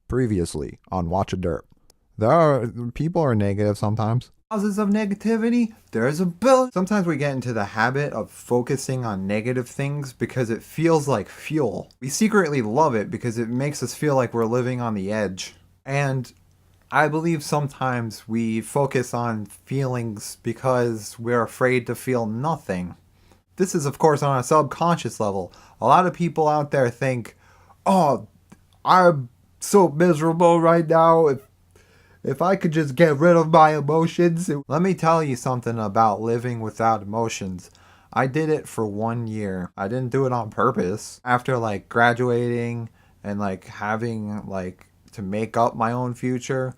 Previously on Watcha Derp. People are negative sometimes. Causes of negativity, there's a bill. Sometimes we get into the habit of focusing on negative things because it feels like fuel. We secretly love it because it makes us feel like we're living on the edge. And I believe sometimes we focus on feelings because we're afraid to feel nothing. This is, of course, on a subconscious level. A lot of people out there think, oh, I'm so miserable right now. If I could just get rid of my emotions. Let me tell you something about living without emotions. I did it for 1 year. I didn't do it on purpose. After graduating and having to make up my own future,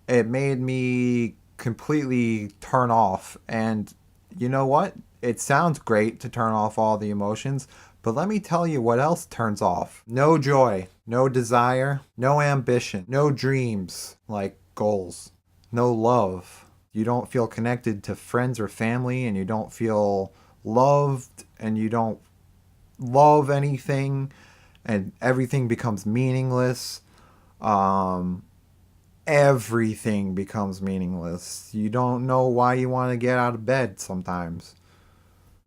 it made me completely turn off. And you know what? It sounds great to turn off all the emotions, but let me tell you what else turns off. No joy, no desire, no ambition, no dreams like goals, no love. You don't feel connected to friends or family, and you don't feel loved, and you don't love anything, and everything becomes meaningless. Everything becomes meaningless. You don't know why you want to get out of bed sometimes.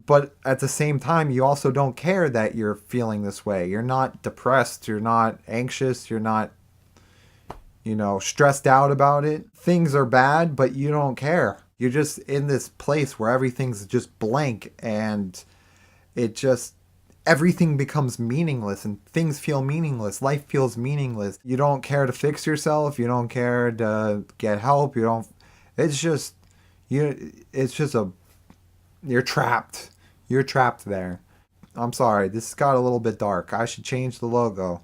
But at the same time, you also don't care that you're feeling this way. You're not depressed. You're not anxious. You're not, stressed out about it. Things are bad, but you don't care. You're just in this place where everything's just blank, and everything becomes meaningless, and things feel meaningless. Life feels meaningless. You don't care to fix yourself. You don't care to get help. You're trapped. You're trapped there. I'm sorry, this got a little bit dark. I should change the logo.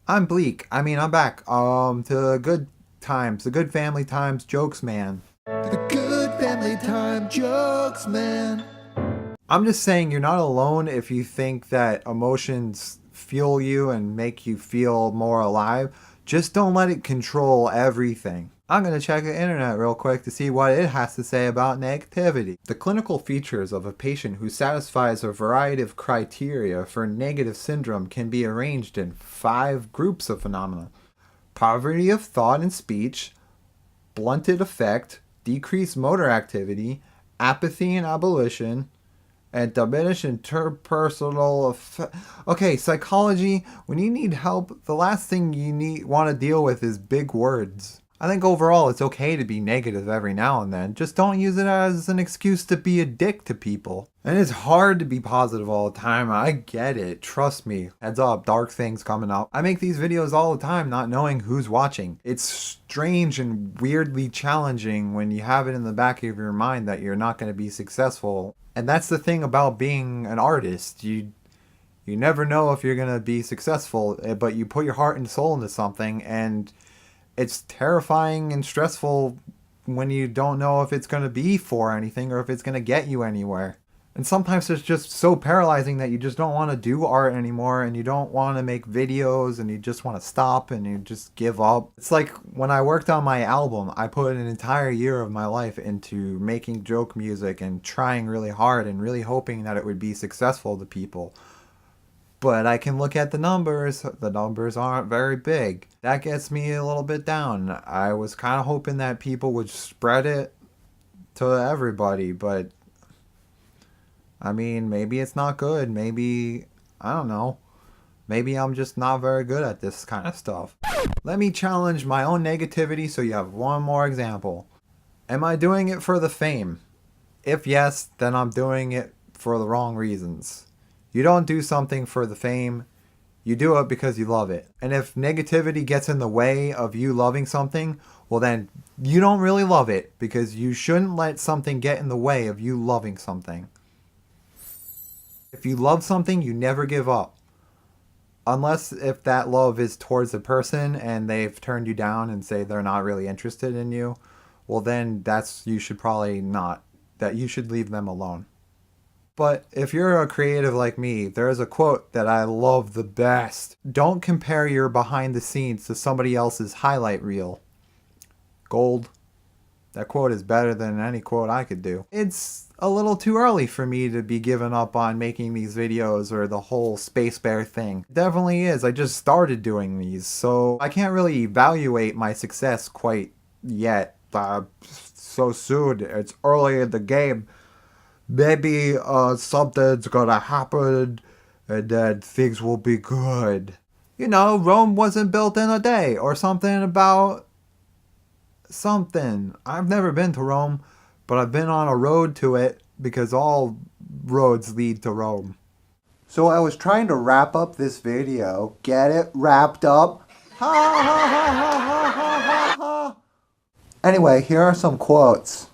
I'm Bleak. I'm back. To the good times, the good family times, jokes, man. The good family time jokes, man. I'm just saying you're not alone if you think that emotions fuel you and make you feel more alive. Just don't let it control everything. I'm going to check the internet real quick to see what it has to say about negativity. The clinical features of a patient who satisfies a variety of criteria for negative syndrome can be arranged in 5 groups of phenomena. Poverty of thought and speech, blunted affect, decreased motor activity, apathy and abolition, and diminished interpersonal effect. Okay, psychology, when you need help, the last thing you want to deal with is big words. I think overall it's okay to be negative every now and then. Just don't use it as an excuse to be a dick to people. And it's hard to be positive all the time. I get it. Trust me. Heads up, dark things coming up. I make these videos all the time not knowing who's watching. It's strange and weirdly challenging when you have it in the back of your mind that you're not going to be successful. And that's the thing about being an artist. You never know if you're going to be successful, but you put your heart and soul into something, and it's terrifying and stressful when you don't know if it's going to be for anything or if it's going to get you anywhere. And sometimes it's just so paralyzing that you just don't want to do art anymore, and you don't want to make videos, and you just want to stop and you just give up. It's like when I worked on my album, I put an entire year of my life into making joke music and trying really hard and really hoping that it would be successful to people. But I can look at the numbers. The numbers aren't very big. That gets me a little bit down. I was kind of hoping that people would spread it to everybody, but maybe it's not good. Maybe, I don't know. Maybe I'm just not very good at this kind of stuff. Let me challenge my own negativity so you have one more example. Am I doing it for the fame? If yes, then I'm doing it for the wrong reasons. You don't do something for the fame. You do it because you love it. And if negativity gets in the way of you loving something, well then you don't really love it, because you shouldn't let something get in the way of you loving something. If you love something, you never give up. Unless if that love is towards a person and they've turned you down and say they're not really interested in you, well then you should leave them alone. But if you're a creative like me, there is a quote that I love the best. Don't compare your behind the scenes to somebody else's highlight reel. Gold. That quote is better than any quote I could do. It's a little too early for me to be giving up on making these videos or the whole Space Bear thing. It definitely is. I just started doing these, so I can't really evaluate my success quite yet. So soon. It's early in the game. Maybe something's gonna happen and then things will be good. You know, Rome wasn't built in a day, or something about something. I've never been to Rome, but I've been on a road to it because all roads lead to Rome. So I was trying to wrap up this video. Get it? Wrapped up? Ha ha ha ha ha ha ha. Anyway, here are some quotes.